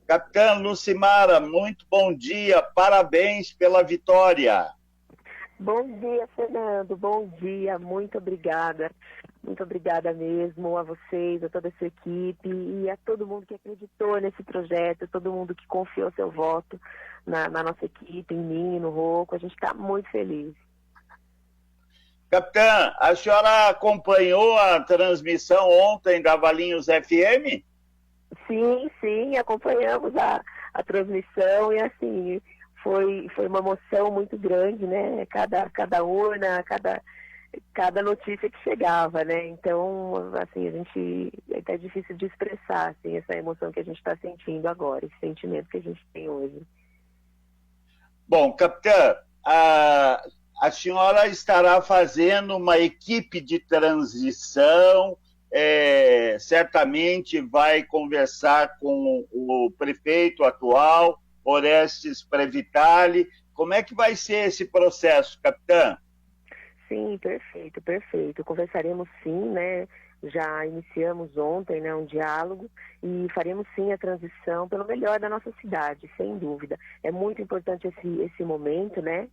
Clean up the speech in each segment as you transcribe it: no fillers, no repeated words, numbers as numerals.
Capitã Lucimara, muito bom dia, parabéns pela vitória. Bom dia, Fernando, bom dia, muito obrigada mesmo a vocês, a toda a sua equipe e a todo mundo que acreditou nesse projeto, todo mundo que confiou seu voto na nossa equipe, em mim, no Rocco, a gente está muito feliz. Capitã, a senhora acompanhou a transmissão ontem da Valinhos FM? Sim, acompanhamos a transmissão e assim, foi uma emoção muito grande, né? Cada urna, cada notícia que chegava, né? Então, assim, é até difícil de expressar, assim, essa emoção que a gente está sentindo agora, esse sentimento que a gente tem hoje. Bom, capitã, a senhora estará fazendo uma equipe de transição, certamente vai conversar com o prefeito atual, Orestes Previtali. Como é que vai ser esse processo, capitã? Sim, perfeito. Conversaremos sim, né? Já iniciamos ontem, né, um diálogo e faremos sim a transição pelo melhor da nossa cidade, sem dúvida. É muito importante esse momento, né?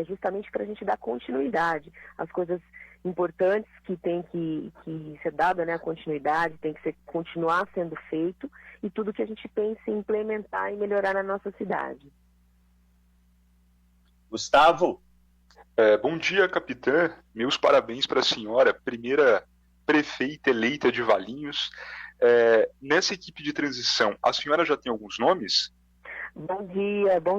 Justamente para a gente dar continuidade às coisas importantes que tem que ser dada, né? A continuidade tem que continuar sendo feito e tudo que a gente pensa em implementar e melhorar na nossa cidade. Gustavo? Bom dia, capitã. Meus parabéns para a senhora, primeira prefeita eleita de Valinhos. Nessa equipe de transição, a senhora já tem alguns nomes? Bom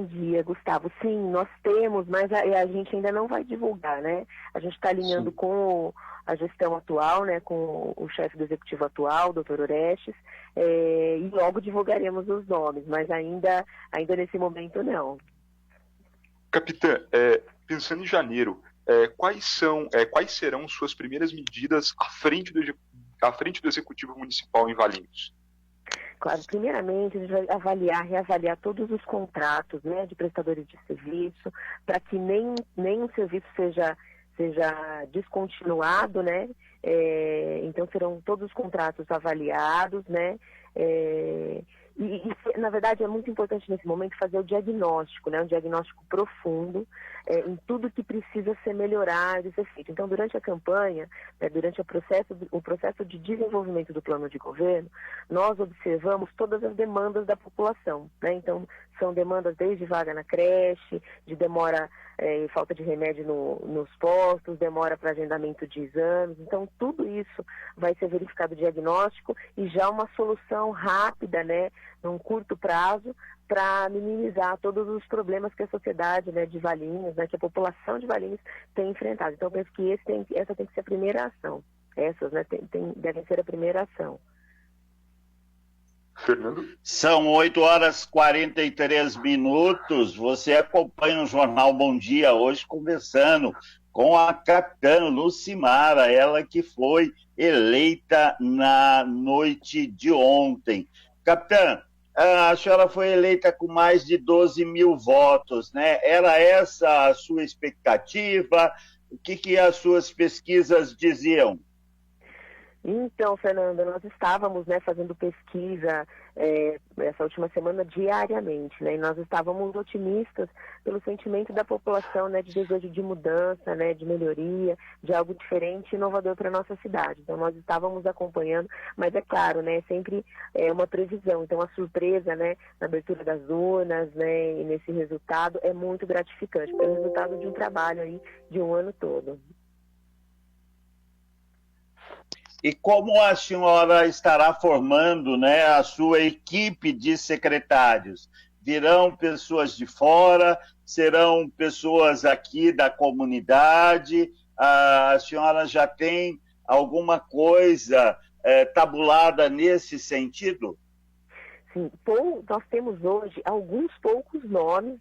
dia, Gustavo. Sim, nós temos, mas a gente ainda não vai divulgar, né? A gente está alinhando com a gestão atual, né? Com o chefe do executivo atual, Dr. Orestes, e logo divulgaremos os nomes, mas ainda nesse momento não. Capitã, pensando em janeiro, quais serão suas primeiras medidas à frente do Executivo Municipal em Valinhos? Claro, primeiramente a gente vai reavaliar todos os contratos, né, de prestadores de serviço, para que nenhum serviço seja descontinuado, né? Então serão todos os contratos avaliados, né? Na verdade, é muito importante nesse momento fazer o diagnóstico, né? Um diagnóstico profundo em tudo que precisa ser melhorado e ser feito. Então, durante a campanha, durante o processo de desenvolvimento do plano de governo, nós observamos todas as demandas da população, né? Então, são demandas desde vaga na creche, de demora e falta de remédio nos postos, demora para agendamento de exames. Então, tudo isso vai ser verificado diagnóstico e já uma solução rápida, né, num curto prazo, para minimizar todos os problemas que a sociedade, né, de Valinhos, né, que a população de Valinhos tem enfrentado. Então, eu penso que essa tem que ser a primeira ação. Essas, né, devem ser a primeira ação. Fernando? São 8h43. Você acompanha o Jornal Bom Dia hoje conversando com a capitã Lucimara, ela que foi eleita na noite de ontem. Capitã, a senhora foi eleita com mais de 12 mil votos, né? Era essa a sua expectativa? O que as suas pesquisas diziam? Então, Fernanda, nós estávamos, né, fazendo pesquisa essa última semana diariamente, né, e nós estávamos otimistas pelo sentimento da população, né, de desejo de mudança, né, de melhoria, de algo diferente e inovador para a nossa cidade. Então, nós estávamos acompanhando, mas é claro, né, sempre é uma previsão. Então, a surpresa, né, na abertura das urnas, né, e nesse resultado é muito gratificante, porque é o resultado de um trabalho aí de um ano todo. E como a senhora estará formando, né, a sua equipe de secretários? Virão pessoas de fora? Serão pessoas aqui da comunidade? A senhora já tem alguma coisa tabulada nesse sentido? Sim, nós temos hoje alguns poucos nomes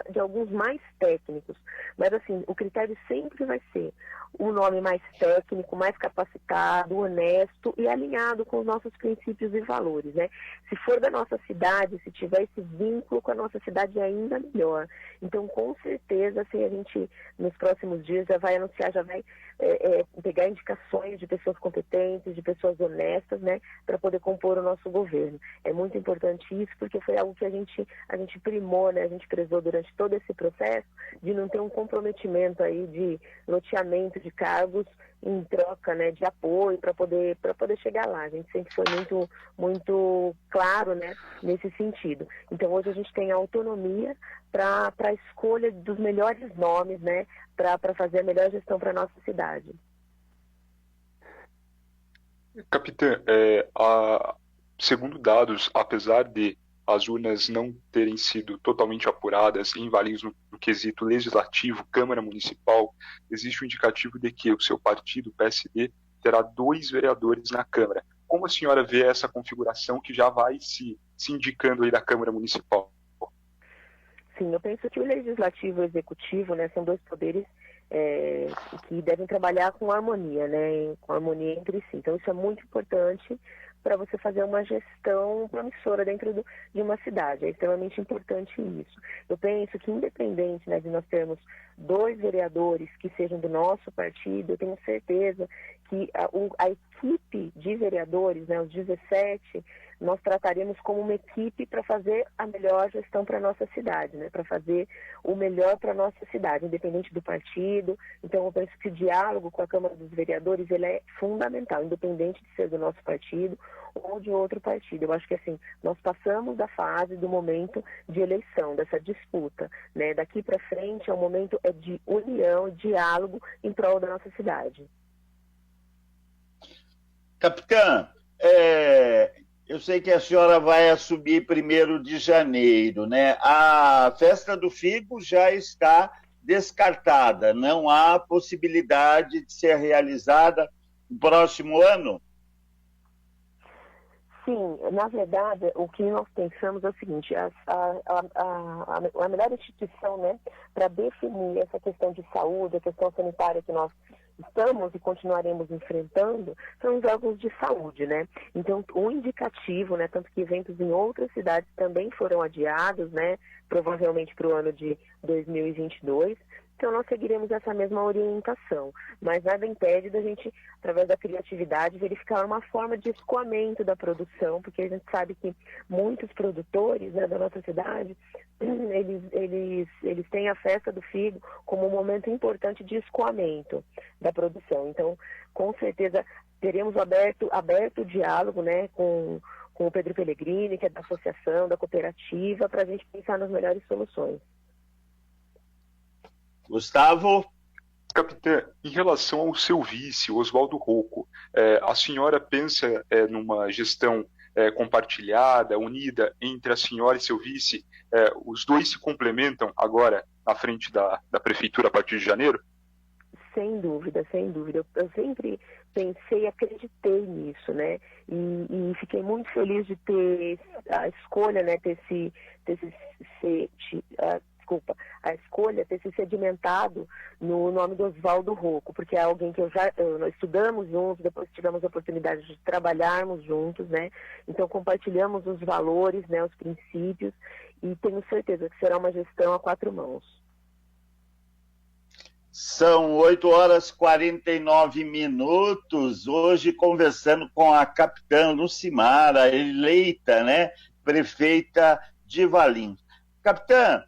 de alguns mais técnicos, mas assim, o critério sempre vai ser um nome mais técnico, mais capacitado, honesto e alinhado com os nossos princípios e valores, né? Se for da nossa cidade, se tiver esse vínculo com a nossa cidade, é ainda melhor. Então, com certeza, assim, a gente, nos próximos dias, já vai anunciar, já vai pegar indicações de pessoas competentes, de pessoas honestas, né, para poder compor o nosso governo. É muito importante isso, porque foi algo que a gente primou, né, a gente prezou durante todo esse processo, de não ter um comprometimento aí de loteamento de cargos em troca, né, de apoio para poder chegar lá. A gente sempre foi muito claro, né, nesse sentido. Então hoje a gente tem a autonomia para a escolha dos melhores nomes, né, para fazer a melhor gestão para a nossa cidade. Capitã, segundo dados, apesar de as urnas não terem sido totalmente apuradas em Valinhos no quesito legislativo, Câmara Municipal, existe um indicativo de que o seu partido, o PSD, terá 2 vereadores na Câmara. Como a senhora vê essa configuração que já vai se indicando aí da Câmara Municipal? Sim, eu penso que o legislativo e o executivo, né, são 2 poderes que devem trabalhar com harmonia, né, com harmonia entre si. Então isso é muito importante para você fazer uma gestão promissora dentro de uma cidade. É extremamente importante isso. Eu penso que, independente, né, de nós termos 2 vereadores que sejam do nosso partido, eu tenho certeza que a equipe de vereadores, né, os 17, nós trataremos como uma equipe para fazer a melhor gestão para a nossa cidade, né, para fazer o melhor para a nossa cidade, independente do partido. Então, eu penso que o diálogo com a Câmara dos Vereadores ele é fundamental, independente de ser do nosso partido ou de outro partido. Eu acho que, assim, nós passamos da fase, do momento de eleição, dessa disputa, né? Daqui para frente é um momento de união, diálogo em prol da nossa cidade. Capitã, eu sei que a senhora vai assumir 1º de janeiro, né? A festa do Figo já está descartada, não há possibilidade de ser realizada no próximo ano? Sim, na verdade, o que nós pensamos é o seguinte, a melhor instituição, né, para definir essa questão de saúde, a questão sanitária que nós estamos e continuaremos enfrentando, são os órgãos de saúde, né? Então, o indicativo, né, tanto que eventos em outras cidades também foram adiados, né, provavelmente para o ano de 2022, então nós seguiremos essa mesma orientação, mas nada impede da gente, através da criatividade, verificar uma forma de escoamento da produção, porque a gente sabe que muitos produtores, né, da nossa cidade, eles têm a festa do Figo como um momento importante de escoamento da produção. Então, com certeza, teremos aberto o diálogo, né, com o Pedro Pellegrini, que é da associação, da cooperativa, para a gente pensar nas melhores soluções. Gustavo? Capitã, em relação ao seu vice, Oswaldo Rocco, a senhora pensa numa gestão compartilhada, unida entre a senhora e seu vice? Os 2 se complementam agora na frente da prefeitura a partir de janeiro? Sem dúvida, sem dúvida. Eu sempre pensei e acreditei nisso, né? E fiquei muito feliz de ter a escolha, né? A escolha ter se sedimentado no nome do Oswaldo Rocco, porque é alguém que nós estudamos juntos, depois tivemos a oportunidade de trabalharmos juntos, né? Então compartilhamos os valores, né? Os princípios, e tenho certeza que será uma gestão a 4 mãos. São 8h49, hoje conversando com a capitã Lucimara, eleita, né, prefeita de Valinhos. Capitã,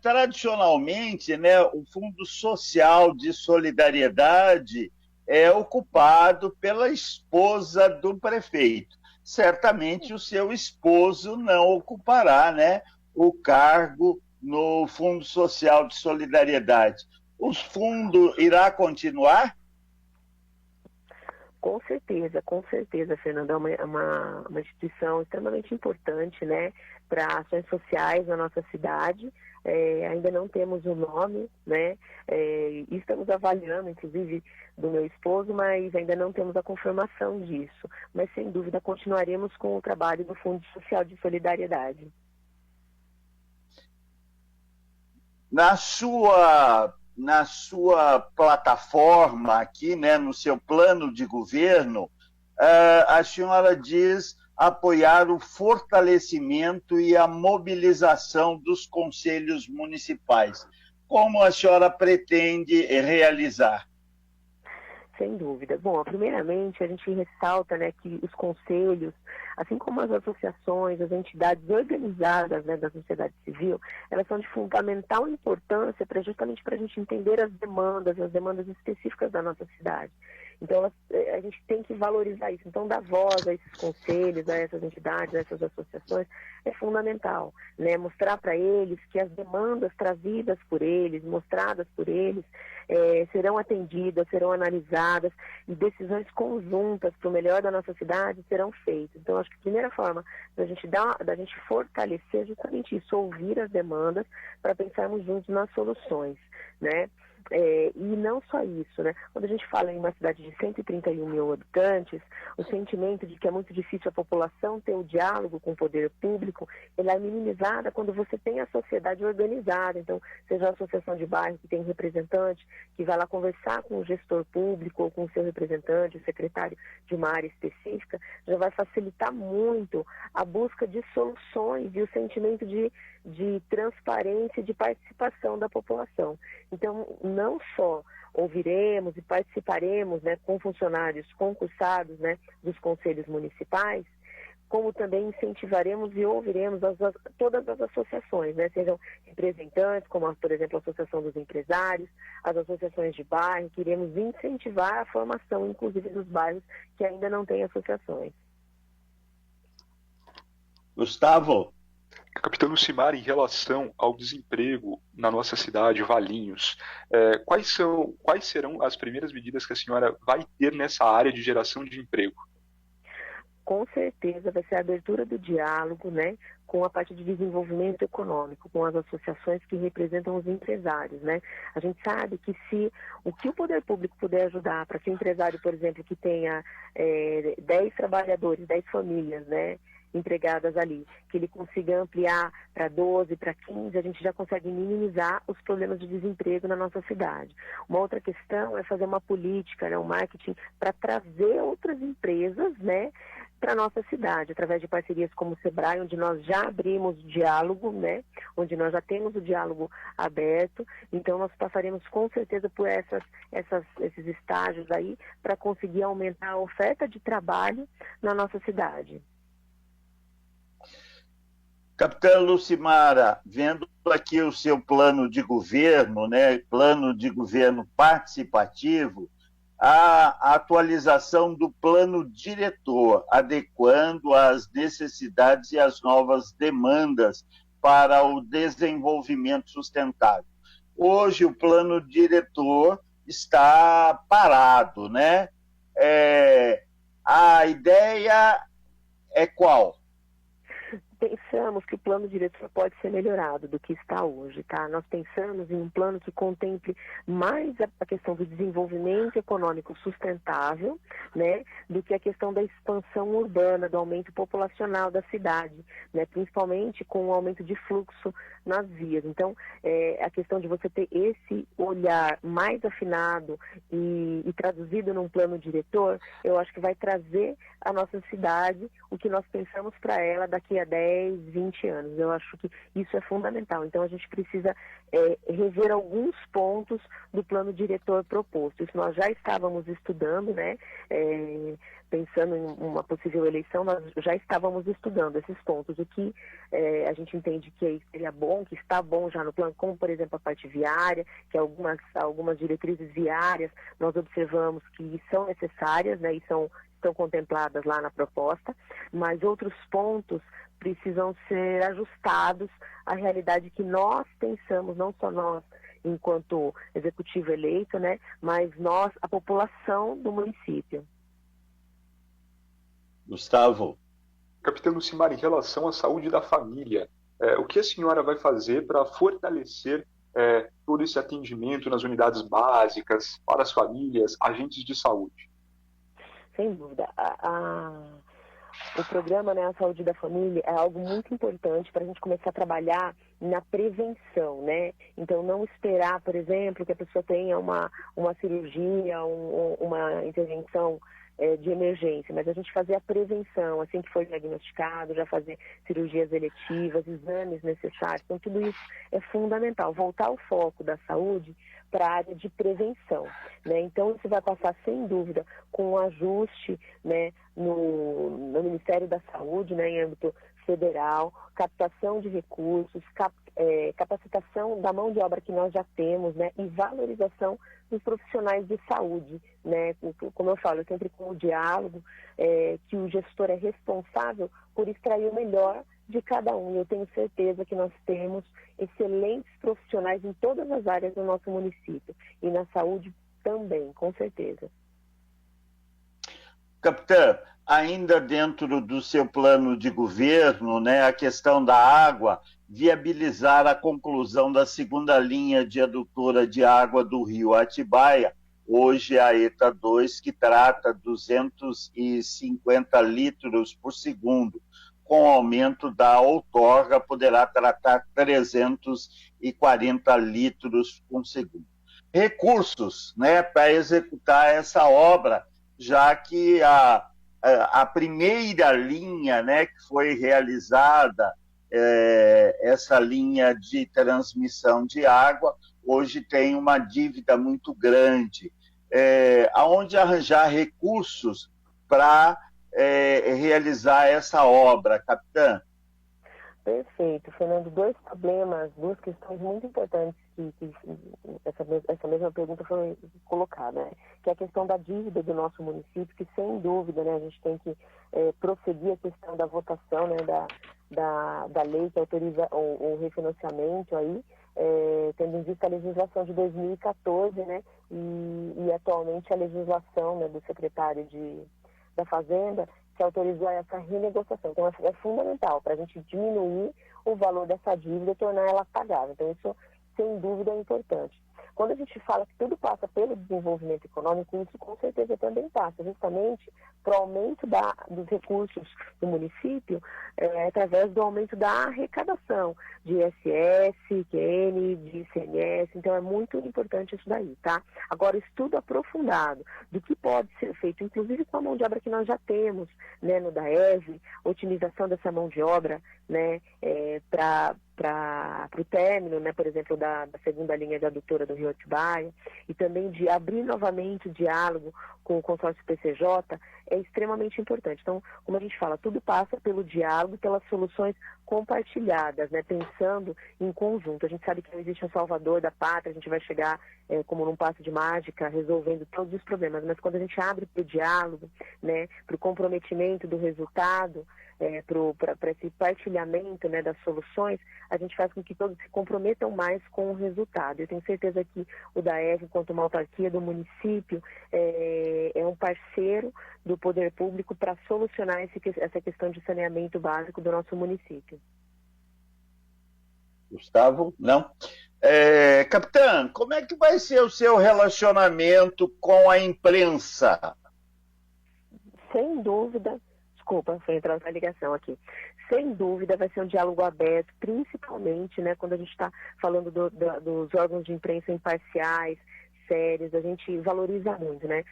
tradicionalmente, né, o Fundo Social de Solidariedade é ocupado pela esposa do prefeito. Certamente o seu esposo não ocupará, né, o cargo no Fundo Social de Solidariedade. O fundo irá continuar? Com certeza, Fernanda. É uma instituição extremamente importante, né, para ações sociais na nossa cidade. Ainda não temos o nome, né, estamos avaliando, inclusive, do meu esposo, mas ainda não temos a confirmação disso. Mas, sem dúvida, continuaremos com o trabalho do Fundo Social de Solidariedade. Na sua plataforma aqui, né, no seu plano de governo, a senhora diz apoiar o fortalecimento e a mobilização dos conselhos municipais. Como a senhora pretende realizar? Sem dúvida. Bom, primeiramente, a gente ressalta, né, que os conselhos, assim como as associações, as entidades organizadas, né, da sociedade civil, elas são de fundamental importância justamente para a gente entender as demandas específicas da nossa cidade. Então, a gente tem que valorizar isso. Então, dar voz a esses conselhos, a essas entidades, a essas associações, é fundamental, né? Mostrar para eles que as demandas trazidas por eles, mostradas por eles, serão atendidas, serão analisadas e decisões conjuntas para o melhor da nossa cidade serão feitas. Então, acho que a primeira forma da gente fortalecer é justamente isso, ouvir as demandas para pensarmos juntos nas soluções, né? E não só isso, né? Quando a gente fala em uma cidade de 131 mil habitantes, o sentimento de que é muito difícil a população ter o diálogo com o poder público, ele é minimizada quando você tem a sociedade organizada. Então, seja a associação de bairro que tem um representante, que vai lá conversar com o gestor público ou com o seu representante, o secretário de uma área específica, já vai facilitar muito a busca de soluções e o sentimento de transparência e de participação da população. Então, não só ouviremos e participaremos, né, com funcionários concursados, né, dos conselhos municipais, como também incentivaremos e ouviremos todas as associações, né, sejam representantes, como, por exemplo, a Associação dos Empresários, as associações de bairro, que iremos incentivar a formação, inclusive, dos bairros que ainda não têm associações. Gustavo? Capitão Lucimar, em relação ao desemprego na nossa cidade, Valinhos, quais serão as primeiras medidas que a senhora vai ter nessa área de geração de emprego? Com certeza vai ser a abertura do diálogo, né, com a parte de desenvolvimento econômico, com as associações que representam os empresários, né? A gente sabe que o que o poder público puder ajudar para que o empresário, por exemplo, que tenha 10 trabalhadores, 10 famílias, né, empregadas ali, que ele consiga ampliar para 12, para 15, a gente já consegue minimizar os problemas de desemprego na nossa cidade. Uma outra questão é fazer uma política, né, um marketing para trazer outras empresas, né, para a nossa cidade, através de parcerias como o Sebrae, onde nós já abrimos o diálogo, né, onde nós já temos o diálogo aberto. Então, nós passaremos com certeza por esses estágios aí para conseguir aumentar a oferta de trabalho na nossa cidade. Capitã Lucimara, vendo aqui o seu plano de governo, né, plano de governo participativo, a atualização do plano diretor, adequando às necessidades e às novas demandas para o desenvolvimento sustentável. Hoje, o plano diretor está parado, né? A ideia é qual? Pensamos que o plano diretor pode ser melhorado do que está hoje, tá? Nós pensamos em um plano que contemple mais a questão do desenvolvimento econômico sustentável, né, do que a questão da expansão urbana, do aumento populacional da cidade, né, principalmente com o aumento de fluxo nas vias. Então, a questão de você ter esse olhar mais afinado e traduzido num plano diretor, eu acho que vai trazer à nossa cidade o que nós pensamos para ela daqui a 10, 20 anos. Eu acho que isso é fundamental. Então, a gente precisa rever alguns pontos do plano diretor proposto. Isso nós já estávamos estudando, né? Pensando em uma possível eleição, nós já estávamos estudando esses pontos. O que a gente entende que seria bom, que está bom já no plano, como, por exemplo, a parte viária, que algumas diretrizes viárias nós observamos que são necessárias, né? E estão contempladas lá na proposta, mas outros pontos precisam ser ajustados à realidade que nós pensamos, não só nós, enquanto executivo eleito, né, mas nós, a população do município. Gustavo. Capitão Lucimar, em relação à saúde da família, o que a senhora vai fazer para fortalecer todo esse atendimento nas unidades básicas, para as famílias, agentes de saúde? Sem dúvida. O programa, né, a saúde da família, é algo muito importante para a gente começar a trabalhar na prevenção, né? Então, não esperar, por exemplo, que a pessoa tenha uma cirurgia, uma intervenção de emergência, mas a gente fazer a prevenção, assim que for diagnosticado, já fazer cirurgias eletivas, exames necessários. Então, tudo isso é fundamental. Voltar o foco da saúde para a área de prevenção, né? Então, isso vai passar, sem dúvida, com um ajuste, né, no Ministério da Saúde, né, em âmbito federal, captação de recursos, capacitação da mão de obra que nós já temos, né, e valorização dos profissionais de saúde, né? Como eu falo, sempre com o diálogo, que o gestor é responsável por extrair o melhor de cada um. Eu tenho certeza que nós temos excelentes profissionais em todas as áreas do nosso município e na saúde também, com certeza. Capitã, ainda dentro do seu plano de governo, né, a questão da água, viabilizar a conclusão da segunda linha de adutora de água do rio Atibaia, hoje a ETA 2, que trata 250 litros por segundo. Com o aumento da outorga, poderá tratar 340 litros por segundo. Recursos, né, para executar essa obra, já que a primeira linha, né, que foi realizada, essa linha de transmissão de água, hoje tem uma dívida muito grande. Aonde arranjar recursos para realizar essa obra, capitã? Perfeito, Fernando. Duas questões muito importantes que essa mesma pergunta foi colocada, né? Que é a questão da dívida do nosso município, que sem dúvida, né, a gente tem que prosseguir a questão da votação, né, da lei que autoriza o refinanciamento aí, tendo em vista a legislação de 2014, né, e atualmente a legislação, né, do secretário da Fazenda, que autorizou essa renegociação. Então, é fundamental para a gente diminuir o valor dessa dívida e tornar ela pagável. Então, isso, sem dúvida, é importante. Quando a gente fala que tudo passa pelo desenvolvimento econômico, isso com certeza também passa, justamente para o aumento dos recursos do município, através do aumento da arrecadação de ISS, IQN, de ICMS. Então, é muito importante isso daí, tá? Agora, estudo aprofundado do que pode ser feito, inclusive com a mão de obra que nós já temos, né, no DAEV, otimização dessa mão de obra, né, para o término, né, por exemplo, da segunda linha de adutora do rio Atibaia, e também de abrir novamente o diálogo com o consórcio PCJ, é extremamente importante. Então, como a gente fala, tudo passa pelo diálogo, pelas soluções compartilhadas, né, pensando em conjunto. A gente sabe que não existe um salvador da pátria, a gente vai chegar como num passo de mágica, resolvendo todos os problemas, mas quando a gente abre para o diálogo, né, para o comprometimento do resultado, para esse partilhamento, né, das soluções, a gente faz com que todos se comprometam mais com o resultado. Eu tenho certeza que o DAEV, enquanto uma autarquia do município, é um parceiro do poder público para solucionar essa questão de saneamento básico do nosso município. Gustavo? Não? Capitã, como é que vai ser o seu relacionamento com a imprensa? Sem dúvida. Desculpa, foi entrar outra ligação aqui. Sem dúvida vai ser um diálogo aberto, principalmente, né, quando a gente está falando dos órgãos de imprensa imparciais, sérios, a gente valoriza muito, né?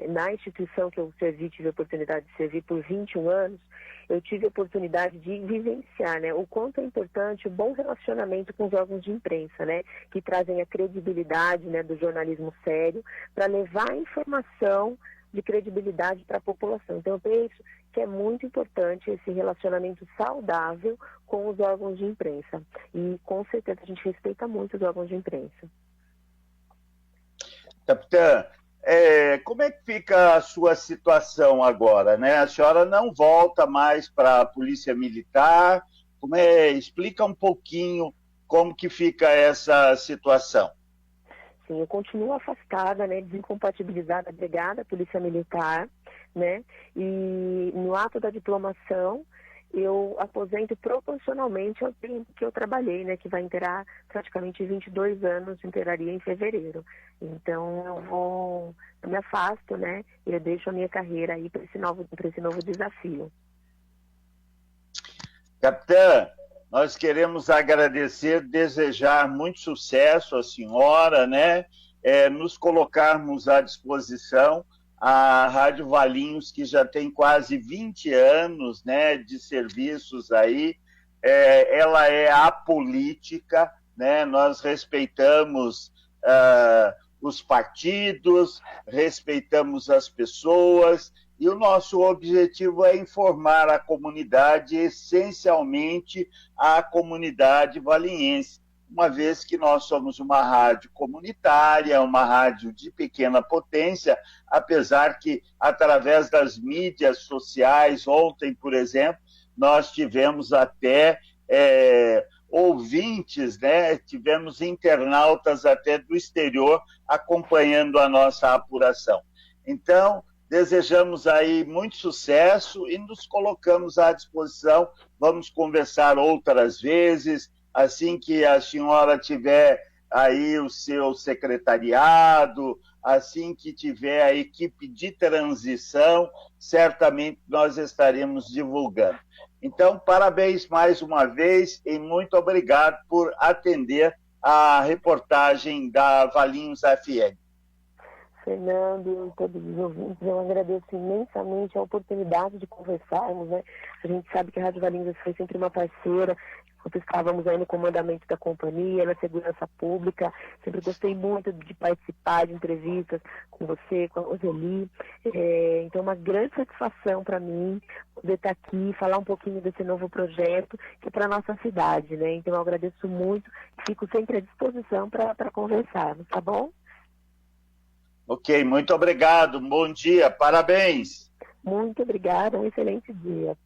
Na instituição que eu tive a oportunidade de servir por 21 anos, eu tive a oportunidade de vivenciar, né, o quanto é importante o bom relacionamento com os órgãos de imprensa, né, que trazem a credibilidade, né, do jornalismo sério para levar a informação de credibilidade para a população. Então, eu penso que é muito importante esse relacionamento saudável com os órgãos de imprensa. E, com certeza, a gente respeita muito os órgãos de imprensa. Capitã, como é que fica a sua situação agora, né? A senhora não volta mais para a Polícia Militar. Explica um pouquinho como que fica essa situação. Sim, eu continuo afastada, né, desincompatibilizada, agregada à Polícia Militar, né, e no ato da diplomação eu aposento proporcionalmente ao tempo que eu trabalhei, né, que vai inteirar praticamente 22 anos, inteiraria em fevereiro. Então eu me afasto, né, e eu deixo a minha carreira aí para esse novo desafio. Capitã, nós queremos agradecer, desejar muito sucesso à senhora, né? Nos colocarmos à disposição a Rádio Valinhos, que já tem quase 20 anos, né, de serviços aí, ela é apolítica, né, nós respeitamos os partidos, respeitamos as pessoas, e o nosso objetivo é informar a comunidade, essencialmente a comunidade valinhense, uma vez que nós somos uma rádio comunitária, uma rádio de pequena potência, apesar que, através das mídias sociais, ontem, por exemplo, nós tivemos até ouvintes, né? Tivemos internautas até do exterior acompanhando a nossa apuração. Então, desejamos aí muito sucesso e nos colocamos à disposição. Vamos conversar outras vezes, assim que a senhora tiver aí o seu secretariado, assim que tiver a equipe de transição, certamente nós estaremos divulgando. Então, parabéns mais uma vez e muito obrigado por atender a reportagem da Valinhos FM. Fernando e todos os ouvintes, eu agradeço imensamente a oportunidade de conversarmos, né? A gente sabe que a Rádio Valinhos foi sempre uma parceira, enquanto estávamos aí no comandamento da companhia, na segurança pública, sempre gostei muito de participar de entrevistas com você, com a Roseli, então é uma grande satisfação para mim poder estar aqui, falar um pouquinho desse novo projeto que é para a nossa cidade, né? Então eu agradeço muito e fico sempre à disposição para conversarmos, tá bom? Ok, muito obrigado, bom dia, parabéns. Muito obrigada, um excelente dia.